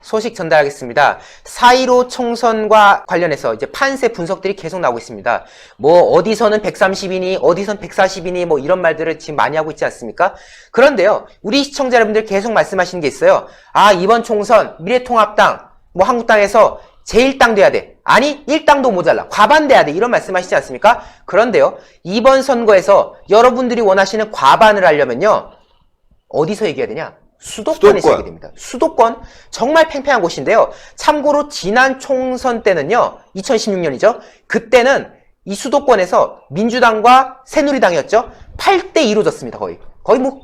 소식 전달하겠습니다. 4.15 총선과 관련해서 이제 판세 분석들이 계속 나오고 있습니다. 뭐 어디서는 130이니 어디선 140이니 뭐 이런 말들을 지금 많이 하고 있지 않습니까? 그런데요, 우리 시청자 여러분들 계속 말씀하시는 게 있어요. 아, 이번 총선 미래통합당 뭐 한국당에서 제1당 돼야 돼. 아니 1당도 모자라. 과반돼야 돼. 이런 말씀하시지 않습니까? 그런데요, 이번 선거에서 여러분들이 원하시는 과반을 하려면요, 어디서 얘기해야 되냐? 수도권에서 얘기해야 됩니다. 수도권 정말 팽팽한 곳인데요. 참고로 지난 총선 때는요, 2016년이죠. 그때는 이 수도권에서 민주당과 새누리당이었죠. 8대2로 졌습니다. 거의 뭐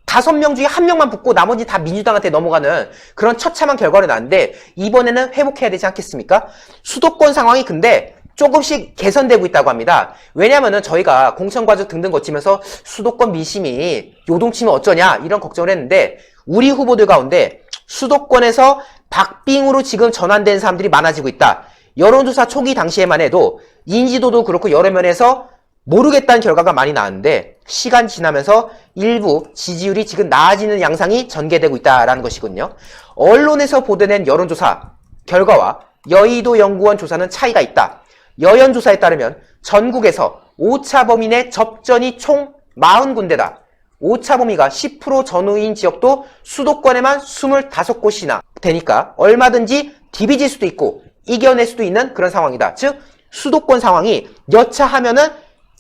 5명 중에 1명만 붙고 나머지 다 민주당한테 넘어가는 그런 처참한 결과를 낳았는데, 이번에는 회복해야 되지 않겠습니까? 수도권 상황이 근데 조금씩 개선되고 있다고 합니다. 왜냐면은 저희가 공천과정 등등 거치면서 수도권 민심이 요동치면 어쩌냐 이런 걱정을 했는데, 우리 후보들 가운데 수도권에서 박빙으로 지금 전환된 사람들이 많아지고 있다. 여론조사 초기 당시에만 해도 인지도도 그렇고 여러 면에서 모르겠다는 결과가 많이 나왔는데, 시간 지나면서 일부 지지율이 지금 나아지는 양상이 전개되고 있다라는 것이거든요. 언론에서 보도된 여론조사 결과와 여의도 연구원 조사는 차이가 있다. 여연조사에 따르면 전국에서 오차 범위 내 접전이 총 40군데다. 오차 범위가 10% 전후인 지역도 수도권에만 25곳이나 되니까 얼마든지 디비질 수도 있고 이겨낼 수도 있는 그런 상황이다. 즉 수도권 상황이 여차하면은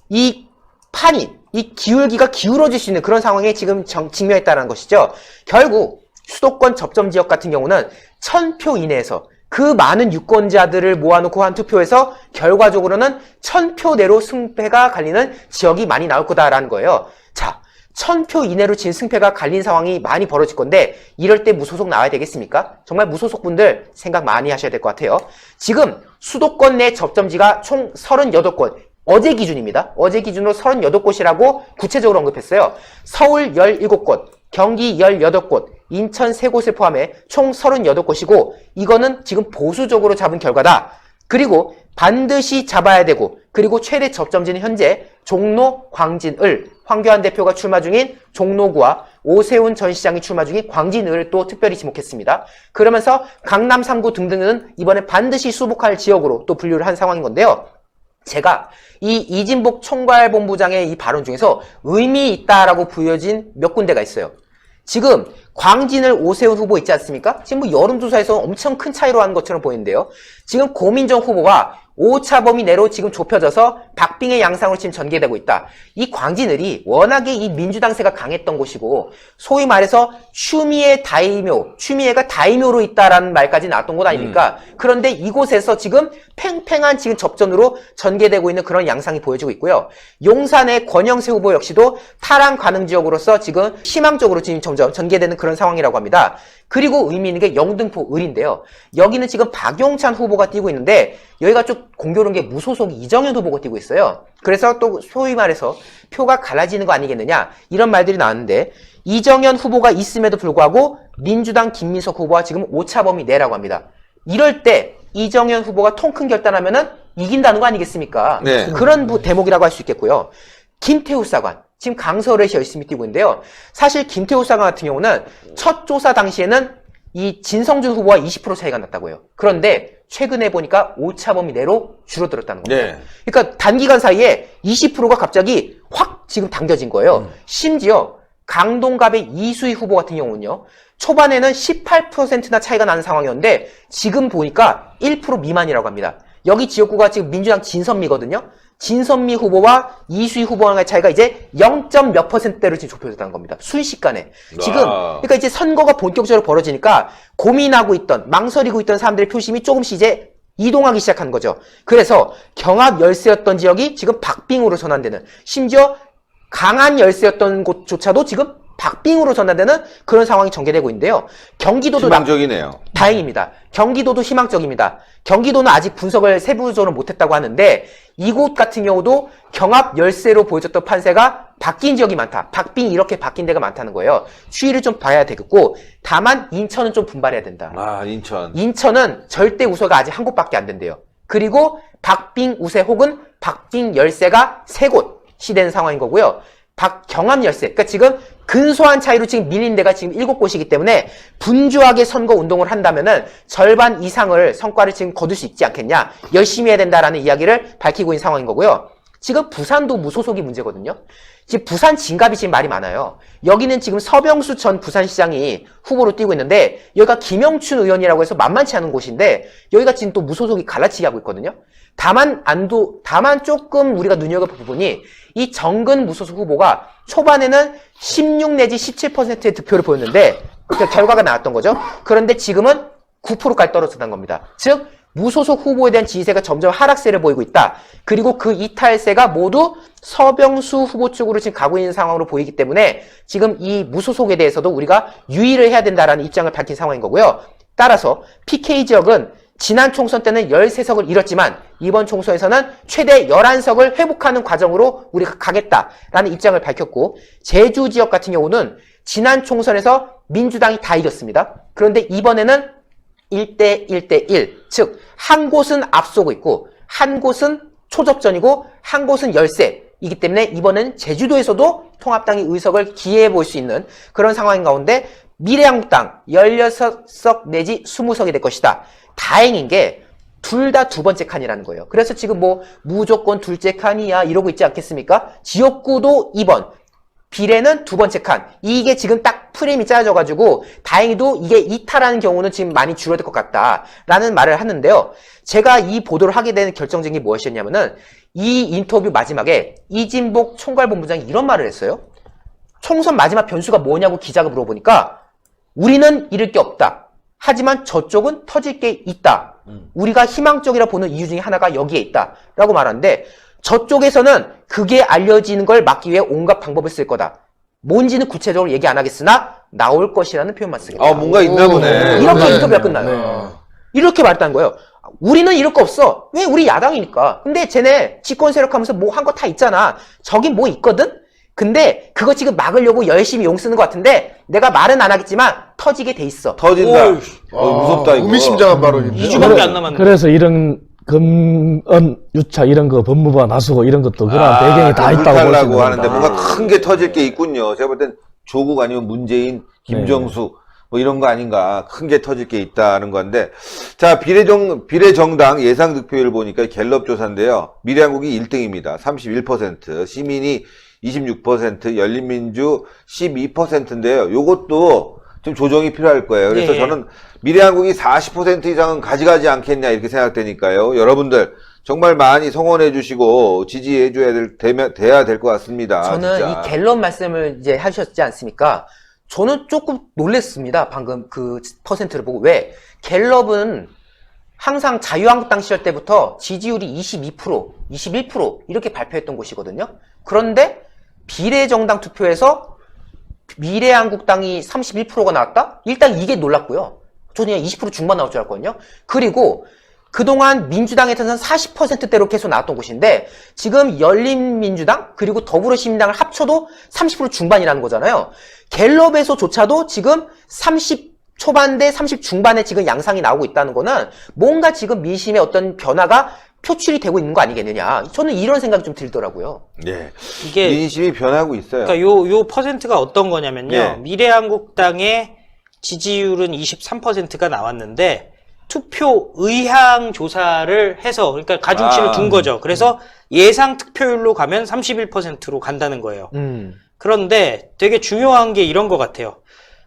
이 판이, 이 기울기가 기울어질 수 있는 그런 상황에 지금 직면했다는 것이죠. 결국 수도권 접점 지역 같은 경우는 1000표 이내에서 그 많은 유권자들을 모아놓고 한 투표에서 결과적으로는 1000표 내로 승패가 갈리는 지역이 많이 나올 거다라는 거예요. 자, 1000표 이내로 지금 승패가 갈린 상황이 많이 벌어질 건데, 이럴 때 무소속 나와야 되겠습니까? 정말 무소속 분들 생각 많이 하셔야 될 것 같아요. 지금 수도권 내 접점지가 총 38곳, 어제 기준입니다. 어제 기준으로 38곳이라고 구체적으로 언급했어요. 서울 17곳, 경기 18곳, 인천 3곳을 포함해 총 38곳이고, 이거는 지금 보수적으로 잡은 결과다. 그리고 반드시 잡아야 되고, 그리고 최대 접점지는 현재 종로, 광진을, 황교안 대표가 출마 중인 종로구와 오세훈 전 시장이 출마 중인 광진을 또 특별히 지목했습니다. 그러면서 강남 3구 등등은 이번에 반드시 수복할 지역으로 또 분류를 한 상황인 건데요. 제가 이 이진복 총괄본부장의 이 발언 중에서 의미 있다라고 보여진 몇 군데가 있어요. 지금 광진을 오세훈 후보 있지 않습니까? 지금 뭐 여론조사에서 엄청 큰 차이로 하는 것처럼 보이는데요. 지금 고민정 후보가 오차 범위 내로 지금 좁혀져서 박빙의 양상으로 지금 전개되고 있다. 이 광진을이 워낙에 이 민주당세가 강했던 곳이고, 소위 말해서 추미애 다이묘, 추미애가 다이묘로 있다라는 말까지 나왔던 곳 아닙니까? 그런데 이곳에서 지금 팽팽한 지금 접전으로 전개되고 있는 그런 양상이 보여지고 있고요. 용산의 권영세 후보 역시도 탈환 가능 지역으로서 지금 희망적으로 지금 점점 전개되는 그런 상황이라고 합니다. 그리고 의미 있는 게 영등포 을인데요. 여기는 지금 박용찬 후보가 뛰고 있는데, 여기가 좀 공교로운 게 무소속 이정현 후보가 뛰고 있어요. 그래서 또 소위 말해서 표가 갈라지는 거 아니겠느냐 이런 말들이 나왔는데, 이정현 후보가 있음에도 불구하고 민주당 김민석 후보가 지금 오차 범위 내라고 합니다. 이럴 때 이정현 후보가 통 큰 결단하면은 이긴다는 거 아니겠습니까? 네. 그런 대목이라고 할 수 있겠고요. 김태우 사관 지금 강서울에 열심히 뛰고 있는데요. 사실 김태우 사관 같은 경우는 첫 조사 당시에는 이 진성준 후보와 20% 차이가 났다고 해요. 그런데 최근에 보니까 오차 범위 내로 줄어들었다는 겁니다. 네. 그러니까 단기간 사이에 20%가 갑자기 확 지금 당겨진 거예요. 심지어 강동갑의 이수희 후보 같은 경우는요, 초반에는 18%나 차이가 나는 상황이었는데 지금 보니까 1% 미만이라고 합니다. 여기 지역구가 지금 민주당 진선미거든요. 진선미 후보와 이수희 후보와의 차이가 이제 0.몇 %대로 지금 좁혀졌다는 겁니다. 순식간에. 지금, 그러니까 이제 선거가 본격적으로 벌어지니까 고민하고 있던, 망설이고 있던 사람들의 표심이 조금씩 이제 이동하기 시작한 거죠. 그래서 경합 열세였던 지역이 지금 박빙으로 전환되는, 심지어 강한 열세였던 곳조차도 지금 박빙으로 전환되는 그런 상황이 전개되고 있는데요. 경기도도 희망적이네요. 다행입니다. 경기도도 희망적입니다. 경기도는 아직 분석을 세부적으로 못했다고 하는데, 이곳 같은 경우도 경합 열세로 보여졌던 판세가 바뀐 지역이 많다. 박빙이 이렇게 바뀐 데가 많다는 거예요. 추이를 좀 봐야 되겠고, 다만 인천은 좀 분발해야 된다. 아, 인천. 인천은 절대 우세가 아직 한 곳밖에 안 된대요. 그리고 박빙 우세 혹은 박빙 열세가 3곳이 된 상황인 거고요. 박경암 열세. 그러니까 지금 근소한 차이로 지금 밀린 데가 지금 7곳이기 때문에 분주하게 선거 운동을 한다면은 절반 이상을 성과를 지금 거둘 수 있지 않겠냐. 열심히 해야 된다라는 이야기를 밝히고 있는 상황인 거고요. 지금 부산도 무소속이 문제거든요. 지금 부산 진갑이 지금 말이 많아요. 여기는 지금 서병수 전 부산시장이 후보로 뛰고 있는데 여기가 김영춘 의원이라고 해서 만만치 않은 곳인데 여기가 지금 또 무소속이 갈라치기 하고 있거든요. 다만 조금 우리가 눈여겨볼 부분이 이 정근 무소속 후보가 초반에는 16 내지 17%의 득표를 보였는데 그 결과가 나왔던 거죠. 그런데 지금은 9%까지 떨어졌다는 겁니다. 즉 무소속 후보에 대한 지지세가 점점 하락세를 보이고 있다. 그리고 그 이탈세가 모두 서병수 후보 쪽으로 지금 가고 있는 상황으로 보이기 때문에 지금 이 무소속에 대해서도 우리가 유의를 해야 된다라는 입장을 밝힌 상황인 거고요. 따라서 PK 지역은 지난 총선 때는 13석을 잃었지만 이번 총선에서는 최대 11석을 회복하는 과정으로 우리가 가겠다라는 입장을 밝혔고 제주 지역 같은 경우는 지난 총선에서 민주당이 다 이겼습니다. 그런데 이번에는 1대 1대 1, 즉 한 곳은 앞서고 있고 한 곳은 초접전이고 한 곳은 열세이기 때문에 이번엔 제주도에서도 통합당이 의석을 기회해 볼 수 있는 그런 상황인 가운데 미래한국당 16석 내지 20석이 될 것이다. 다행인 게 둘 다 두 번째 칸이라는 거예요. 그래서 지금 뭐 무조건 둘째 칸이야 이러고 있지 않겠습니까? 지역구도 2번, 비례는 두 번째 칸. 이게 지금 딱 프레임이 짜여져가지고 다행히도 이게 이탈하는 경우는 지금 많이 줄어들 것 같다라는 말을 하는데요. 제가 이 보도를 하게 된 결정적인 게 무엇이었냐면은 이 인터뷰 마지막에 이진복 총괄본부장이 이런 말을 했어요. 총선 마지막 변수가 뭐냐고 기자가 물어보니까 우리는 잃을 게 없다. 하지만 저쪽은 터질 게 있다. 우리가 희망적이라 보는 이유 중에 하나가 여기에 있다. 라고 말하는데 저쪽에서는 그게 알려지는 걸 막기 위해 온갖 방법을 쓸 거다. 뭔지는 구체적으로 얘기 안 하겠으나 나올 것이라는 표현만 쓰겠다. 아, 뭔가 있나 보네. 이렇게 인터뷰가 끝나요. 이렇게 말했다는 거예요. 우리는 잃을 거 없어. 왜? 우리 야당이니까. 근데 쟤네 집권 세력 하면서 뭐 한 거 다 있잖아. 저긴 뭐 있거든? 근데 그거 지금 막으려고 열심히 용 쓰는 것 같은데 내가 말은 안 하겠지만 터지게 돼 있어. 터진다. 무섭다 이거. 의미심장한 발언인데. 2주밖에 안 남았네. 그래서 이런 금은 유착 이런 거 법무부가 나서고 이런 것도 그런 배경이 다 있다고 하려고 보시면 하는데 됩니다. 뭔가 큰 게 터질 게 있군요. 제가 볼 땐 조국 아니면 문재인, 김정수 뭐 이런 거 아닌가. 큰 게 터질 게 있다는 건데. 자, 비례정당 예상 득표율 보니까 갤럽 조사인데요. 미래한국이 1등입니다. 31%, 시민이 26%, 열린민주 12%인데요. 요것도 좀 조정이 필요할 거예요. 그래서 네. 저는 미래한국이 40% 이상은 가져가지 않겠냐 이렇게 생각되니까요. 여러분들 정말 많이 성원해 주시고 지지해 줘야 돼야 될 것 같습니다. 저는 진짜. 이 갤럽 말씀을 이제 하셨지 않습니까? 저는 조금 놀랬습니다. 방금 그 퍼센트를 보고. 왜? 갤럽은 항상 자유한국당 시절 때부터 지지율이 22%, 21% 이렇게 발표했던 곳이거든요. 그런데 비례정당 투표에서 미래한국당이 31%가 나왔다? 일단 이게 놀랐고요. 저는 그냥 20% 중반 나올 줄 알았거든요. 그리고 그동안 민주당에서는 40%대로 계속 나왔던 곳인데 지금 열린민주당 그리고 더불어시민당을 합쳐도 30% 중반이라는 거잖아요. 갤럽에서조차도 지금 30 초반대 30 중반에 지금 양상이 나오고 있다는 거는 뭔가 지금 민심의 어떤 변화가 표출이 되고 있는 거 아니겠느냐. 저는 이런 생각이 좀 들더라고요. 예. 이게 민심이 변하고 있어요. 그러니까 요 퍼센트가 어떤 거냐면요. 예. 미래한국당의 지지율은 23%가 나왔는데 투표 의향 조사를 해서 그러니까 가중치를 둔 거죠. 그래서 예상 득표율로 가면 31%로 간다는 거예요. 그런데 되게 중요한 게 이런 것 같아요.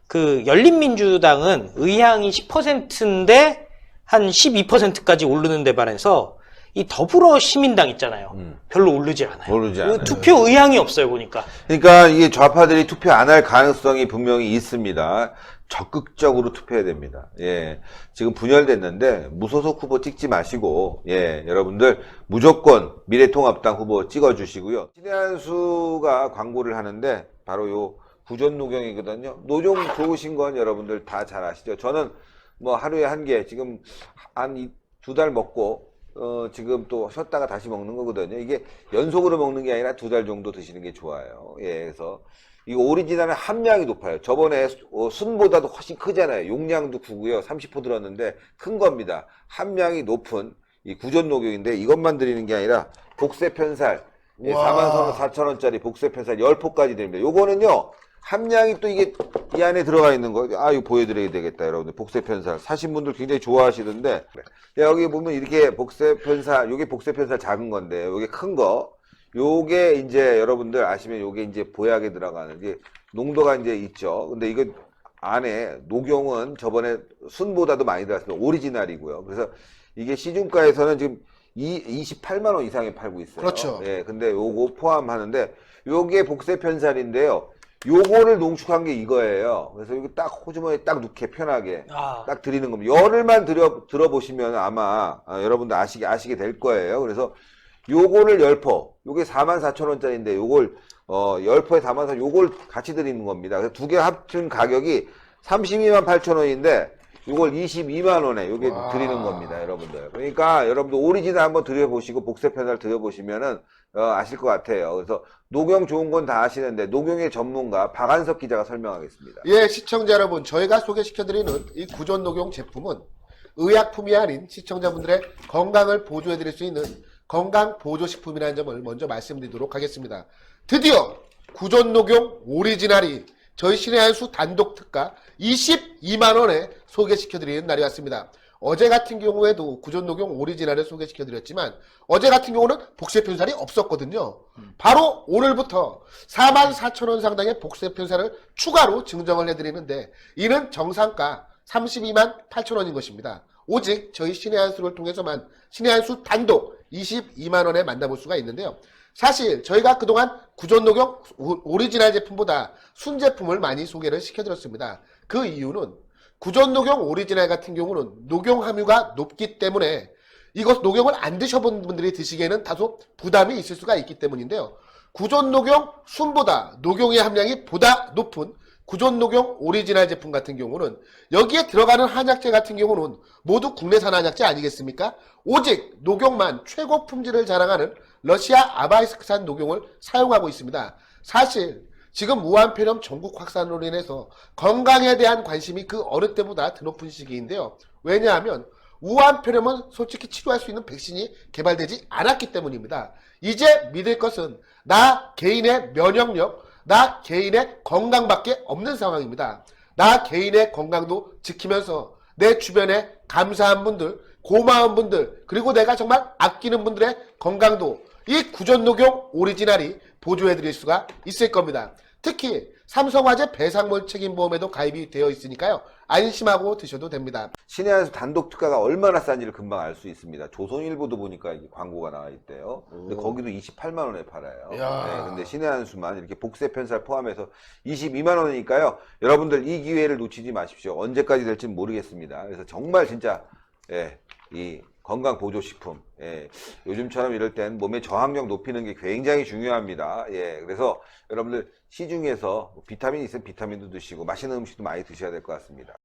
그 열린민주당은 의향이 10%인데 한 12%까지 오르는 데 반해서 이 더불어시민당 있잖아요. 별로 오르지 않아요. 오르지 않아요. 투표 의향이 없어요, 보니까. 그러니까 이게 좌파들이 투표 안 할 가능성이 분명히 있습니다. 적극적으로 투표해야 됩니다. 예. 지금 분열됐는데 무소속 후보 찍지 마시고 예, 여러분들 무조건 미래통합당 후보 찍어 주시고요. 신혜한수가 광고를 하는데 바로 요 구전노경이거든요. 노종 좋으신 건 여러분들 다 잘 아시죠? 저는 뭐 하루에 한 개 지금 한 2달 먹고 지금 또 쉬었다가 다시 먹는 거거든요. 이게 연속으로 먹는 게 아니라 2달 정도 드시는 게 좋아요. 예, 그래서 이 오리지널은 함량이 높아요. 저번에 순보다도 훨씬 크잖아요. 용량도 크고요. 30% 들었는데 큰 겁니다. 함량이 높은 이 구전 녹용인데 이것만 드리는 게 아니라 복세 편살, 예, 와. 44,000원짜리 복세편살 10포까지 됩니다. 요거는요, 함량이 또 이게 이 안에 들어가 있는 거, 이거 보여드려야 되겠다, 여러분들. 복세편살. 사신 분들 굉장히 좋아하시던데, 여기 보면 이렇게 복세편살, 요게 복세편살 작은 건데, 요게 큰 거, 요게 이제 여러분들 아시면 요게 이제 보약에 들어가는, 이게 농도가 이제 있죠. 근데 이거 안에 녹용은 저번에 순보다도 많이 들어갔습니다. 오리지널이고요. 그래서 이게 시중가에서는 지금 28만 원 이상에 팔고 있어요. 그렇죠. 예, 근데 요거 포함하는데 요게 복세편살인데요. 요거를 농축한 게 이거예요. 그래서 이거 딱 호주머니에 딱 넣게 편하게 딱 드리는 겁니다. 열흘만 들어보시면 아마 여러분들 아시게 될 거예요. 그래서 요거를 10포, 요게 44,000원짜리인데 요걸 10포에 담아서 요걸 같이 드리는 겁니다. 그래서 두 개 합친 가격이 32만 8천원인데 요걸 22만 원에 요게 와. 드리는 겁니다, 여러분들. 그러니까 여러분들 오리지널 한번 드려보시고 복세편살 드려보시면은 아실 것 같아요. 그래서 녹용 좋은 건 다 아시는데 녹용의 전문가 박한석 기자가 설명하겠습니다. 예, 시청자 여러분, 저희가 소개시켜드리는 이 구존 녹용 제품은 의약품이 아닌 시청자분들의 건강을 보조해드릴 수 있는 건강 보조식품이라는 점을 먼저 말씀드리도록 하겠습니다. 드디어 구존 녹용 오리지널이 저희 신의 한 수 단독 특가 22만원에 소개시켜드리는 날이 왔습니다. 어제 같은 경우에도 구존 녹용 오리지널을 소개시켜드렸지만 어제 같은 경우는 복세편살이 없었거든요. 바로 오늘부터 44,000원 상당의 복세편살을 추가로 증정을 해드리는데 이는 정상가 32만 8천원인 것입니다. 오직 저희 신의 한 수를 통해서만 신의 한 수 단독 22만원에 만나볼 수가 있는데요. 사실 저희가 그동안 구존 녹용 오리지널 제품보다 순제품을 많이 소개를 시켜드렸습니다. 그 이유는 구존 녹용 오리지널 같은 경우는 녹용 함유가 높기 때문에 이것 녹용을 안 드셔본 분들이 드시기에는 다소 부담이 있을 수가 있기 때문인데요. 구존 녹용 순보다 녹용의 함량이 보다 높은 구존 녹용 오리지널 제품 같은 경우는 여기에 들어가는 한약재 같은 경우는 모두 국내산 한약재 아니겠습니까? 오직 녹용만 최고 품질을 자랑하는 러시아 아바이스크산 녹용을 사용하고 있습니다. 사실 지금 무한폐렴 전국 확산으로 인해서 건강에 대한 관심이 그 어느 때보다 드높은 시기인데요. 왜냐하면 우한폐렴은 솔직히 치료할 수 있는 백신이 개발되지 않았기 때문입니다. 이제 믿을 것은 나 개인의 면역력, 나 개인의 건강밖에 없는 상황입니다. 나 개인의 건강도 지키면서 내 주변에 감사한 분들, 고마운 분들, 그리고 내가 정말 아끼는 분들의 건강도 이 구존 녹용 오리지널이 보조해드릴 수가 있을 겁니다. 특히 삼성화재 배상물 책임보험에도 가입이 되어 있으니까요. 안심하고 드셔도 됩니다. 신의 한 수 단독 특가가 얼마나 싼지를 금방 알 수 있습니다. 조선일보도 보니까 이게 광고가 나와 있대요. 근데 거기도 28만 원에 팔아요. 야. 네, 근데 신의 한 수만 이렇게 복세편살 포함해서 22만 원이니까요. 여러분들 이 기회를 놓치지 마십시오. 언제까지 될지는 모르겠습니다. 그래서 정말 진짜 이 건강 보조식품, 요즘처럼 이럴 땐 몸의 저항력 높이는 게 굉장히 중요합니다. 그래서 여러분들 시중에서 비타민 있으면 비타민도 드시고 맛있는 음식도 많이 드셔야 될 것 같습니다.